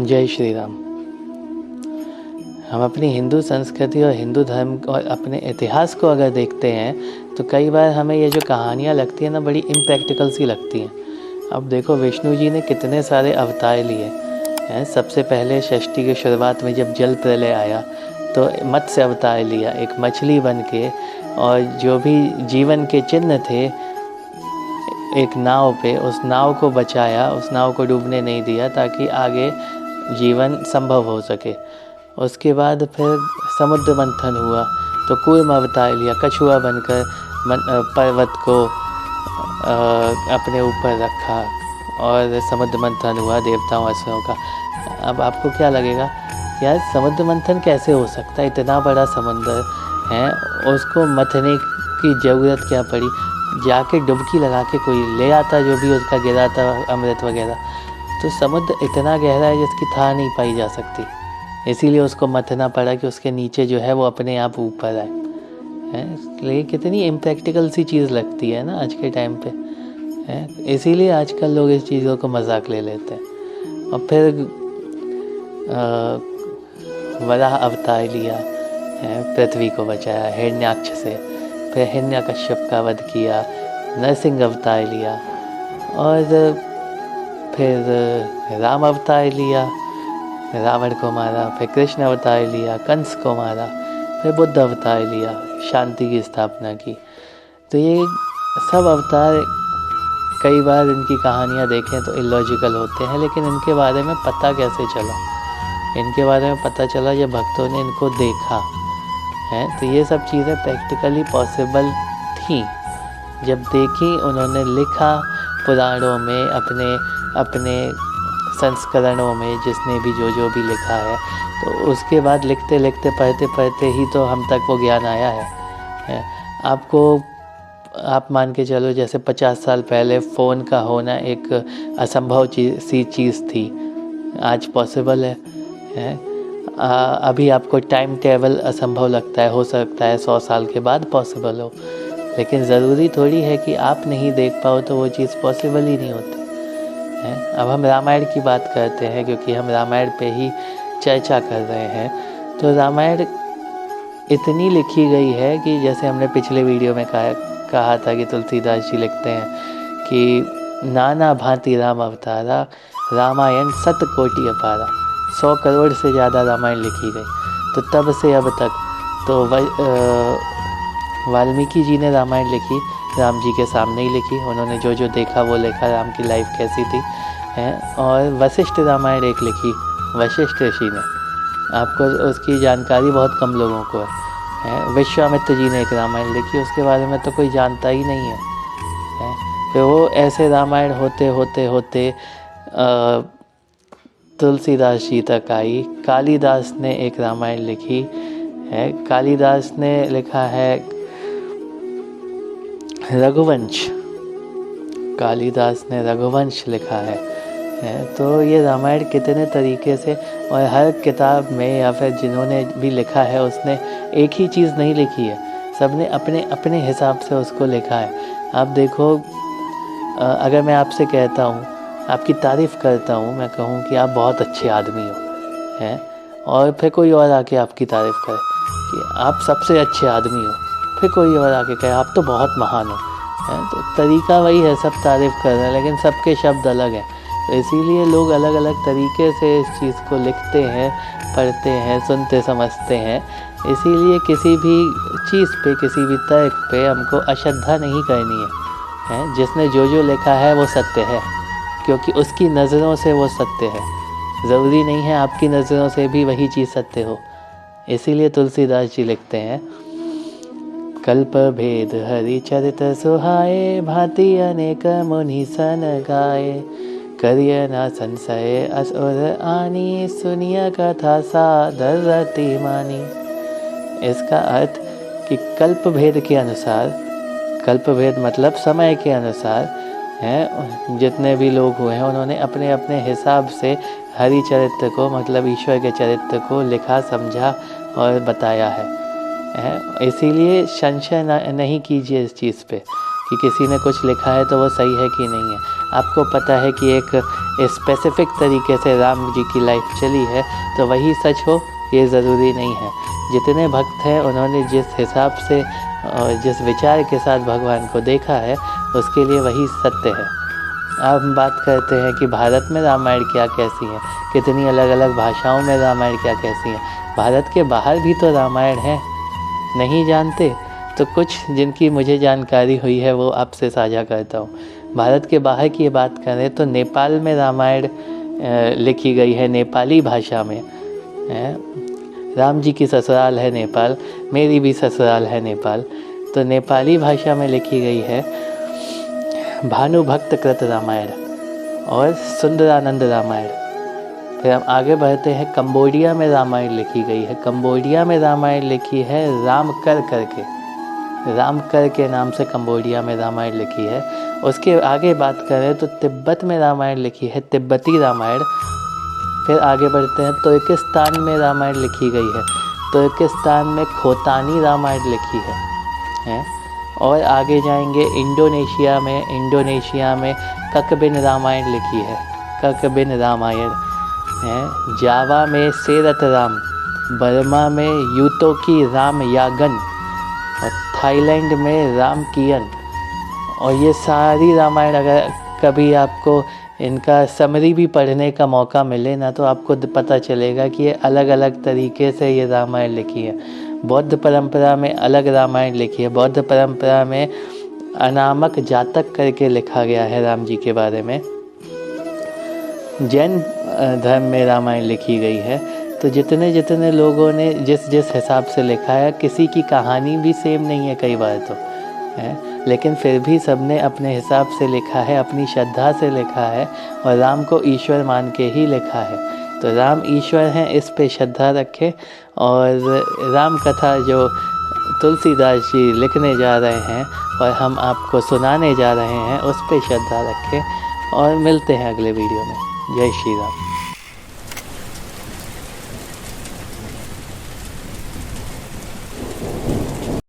जय श्री राम। हम अपनी हिंदू संस्कृति और हिंदू धर्म और अपने इतिहास को अगर देखते हैं तो कई बार हमें ये जो कहानियाँ लगती हैं ना, बड़ी इम्प्रैक्टिकल सी लगती हैं। अब देखो, विष्णु जी ने कितने सारे अवतार लिए हैं। सबसे पहले सृष्टि की शुरुआत में जब जल प्रलय आया तो मत्स्य अवतार लिया, एक मछली बन के, और जो भी जीवन के चिन्ह थे एक नाव पे, उस नाव को बचाया, उस नाव को डूबने नहीं दिया ताकि आगे जीवन संभव हो सके। उसके बाद फिर समुद्र मंथन हुआ तो कूर्म अवतार लिया, कछुआ बनकर पर्वत को अपने ऊपर रखा और समुद्र मंथन हुआ देवताओं असुरों का। अब आपको क्या लगेगा, यार समुद्र मंथन कैसे हो सकता है? इतना बड़ा समुद्र है, उसको मथने की ज़रूरत क्या पड़ी? जाके डुबकी लगा के कोई ले आता जो भी उसका गिरा था अमृत वगैरह। तो समुद्र इतना गहरा है जिसकी थाह नहीं पाई जा सकती, इसीलिए उसको मथना पड़ा कि उसके नीचे जो है वो अपने आप ऊपर आए। हैं, इसलिए कितनी इम्प्रैक्टिकल सी चीज़ लगती है ना आज के टाइम पे, हैं। इसीलिए आजकल लोग इस चीज़ों को मजाक ले लेते हैं। और फिर वराह अवतार लिया, पृथ्वी को बचाया हिरण्याक्ष से। फिर हिरण्यकश्यप का वध किया, नरसिंह अवतार लिया, और फिर राम अवतार लिया, रावण को मारा। फिर कृष्ण अवतार लिया, कंस को मारा। फिर बुद्ध अवतार लिया, शांति की स्थापना की। तो ये सब अवतार कई बार इनकी कहानियाँ देखें तो इलॉजिकल होते हैं, लेकिन इनके बारे में पता कैसे चला? इनके बारे में पता चला जब भक्तों ने इनको देखा है। तो ये सब चीज़ें प्रैक्टिकली पॉसिबल थी जब देखी, उन्होंने लिखा पुराणों में, अपने संस्करणों में, जिसने भी जो भी लिखा है। तो उसके बाद लिखते लिखते पढ़ते पढ़ते ही तो हम तक वो ज्ञान आया है। आप मान के चलो, जैसे 50 साल पहले फ़ोन का होना एक असंभव चीज़ थी, आज पॉसिबल है। अभी आपको टाइम ट्रैवल असंभव लगता है, हो सकता है 100 साल के बाद पॉसिबल हो, लेकिन ज़रूरी थोड़ी है कि आप नहीं देख पाओ तो वो चीज़ पॉसिबल ही नहीं होती है। अब हम रामायण की बात करते हैं क्योंकि हम रामायण पे ही चर्चा कर रहे हैं। तो रामायण इतनी लिखी गई है कि जैसे हमने पिछले वीडियो में कहा था कि तुलसीदास जी लिखते हैं कि नाना भांति राम अवतारा, रामायण 100 कोटि अपारा। 100 करोड़ से ज़्यादा रामायण लिखी गई। तो तब से अब तक तो वाल्मीकि जी ने रामायण लिखी, राम जी के सामने ही लिखी, उन्होंने जो जो देखा वो लिखा, राम की लाइफ कैसी थी, हैं। और वशिष्ठ रामायण एक लिखी वशिष्ठ ऋषि ने, आपको उसकी जानकारी बहुत कम लोगों को है। विश्वामित्र जी ने एक रामायण लिखी, उसके बारे में तो कोई जानता ही नहीं है। फिर वो ऐसे रामायण होते होते होते तुलसीदास जी तक आई। कालिदास ने एक रामायण लिखी है, कालिदास ने लिखा है रघुवंश, कालिदास ने रघुवंश लिखा है। तो ये रामायण कितने तरीके से, और हर किताब में या फिर जिन्होंने भी लिखा है उसने एक ही चीज़ नहीं लिखी है, सबने अपने अपने हिसाब से उसको लिखा है। आप देखो, अगर मैं आपसे कहता हूँ, आपकी तारीफ़ करता हूँ, मैं कहूँ कि आप बहुत अच्छे आदमी हो, हैं, और फिर कोई और आके आपकी तारीफ़ करे कि आप सबसे अच्छे आदमी हो, फिर कोई और आके कहे आप तो बहुत महान हो, हैं। तो तरीका वही है, सब तारीफ़ कर रहे हैं लेकिन सबके शब्द अलग हैं। तो इसीलिए लोग अलग अलग तरीके से इस चीज़ को लिखते हैं, पढ़ते हैं, सुनते समझते हैं। इसीलिए किसी भी चीज़ पे, किसी भी तर्क पे हमको अश्रद्धा नहीं करनी है। जिसने जो लिखा है वो सत्य है, क्योंकि उसकी नज़रों से वो सत्य है। ज़रूरी नहीं है आपकी नज़रों से भी वही चीज़ सत्य हो। इसीलिए तुलसीदास जी लिखते हैं, कल्प भेद हरि चरित सुहाए, भांति अनेक मुनि सन गाए, करिय ना संशय असुर आनी, सुनिय कथा सादर रति मानी। इसका अर्थ कि कल्प भेद के अनुसार, कल्प भेद मतलब समय के अनुसार, हैं, जितने भी लोग हुए हैं उन्होंने अपने अपने हिसाब से हरि चरित्र को, मतलब ईश्वर के चरित्र को लिखा, समझा और बताया है। इसीलिए संशय नहीं कीजिए इस चीज़ पे कि किसी ने कुछ लिखा है तो वो सही है कि नहीं है। आपको पता है कि एक स्पेसिफिक तरीके से राम जी की लाइफ चली है तो वही सच हो, ये ज़रूरी नहीं है। जितने भक्त हैं उन्होंने जिस हिसाब से और जिस विचार के साथ भगवान को देखा है उसके लिए वही सत्य है। अब हम बात करते हैं कि भारत में रामायण क्या कैसी है, कितनी अलग अलग भाषाओं में रामायण क्या कैसी है। भारत के बाहर भी तो रामायण है, नहीं जानते? तो कुछ जिनकी मुझे जानकारी हुई है वो आपसे साझा करता हूँ। भारत के बाहर की बात करें तो नेपाल में रामायण लिखी गई है, नेपाली भाषा में। राम जी की ससुराल है नेपाल, मेरी भी ससुराल है नेपाल। तो नेपाली भाषा में लिखी गई है भानुभक्त कृत रामायण और सुंदरानंद रामायण। फिर हम आगे बढ़ते हैं, कंबोडिया में रामायण लिखी गई है। कंबोडिया में रामायण लिखी है रामकर करके, रामकर के नाम से कंबोडिया में रामायण लिखी है। उसके आगे बात करें तो तिब्बत में रामायण लिखी है, तिब्बती रामायण। फिर आगे बढ़ते हैं, तुर्किस्तान में रामायण लिखी गई है, तुर्किस्तान में खोतानी रामायण लिखी है। और आगे जाएंगे इंडोनेशिया में ककबिन रामायण लिखी है, ककबिन रामायण है। जावा में सेरत राम, बर्मा में यूतोकी राम यागन और थाईलैंड में राम कियन। और ये सारी रामायण अगर कभी आपको इनका समरी भी पढ़ने का मौका मिले ना तो आपको पता चलेगा कि ये अलग अलग तरीके से ये रामायण लिखी है। बौद्ध परंपरा में अलग रामायण लिखी है, बौद्ध परंपरा में अनामक जातक करके लिखा गया है राम जी के बारे में। जैन धर्म में रामायण लिखी गई है। तो जितने जितने लोगों ने जिस जिस हिसाब से लिखा है, किसी की कहानी भी सेम नहीं है कई बार तो है, लेकिन फिर भी सबने अपने हिसाब से लिखा है, अपनी श्रद्धा से लिखा है और राम को ईश्वर मान के ही लिखा है। तो राम ईश्वर हैं, इस पे श्रद्धा रखें। और राम कथा जो तुलसीदास जी लिखने जा रहे हैं और हम आपको सुनाने जा रहे हैं, उस पे श्रद्धा रखें। और मिलते हैं अगले वीडियो में। जय श्री राम।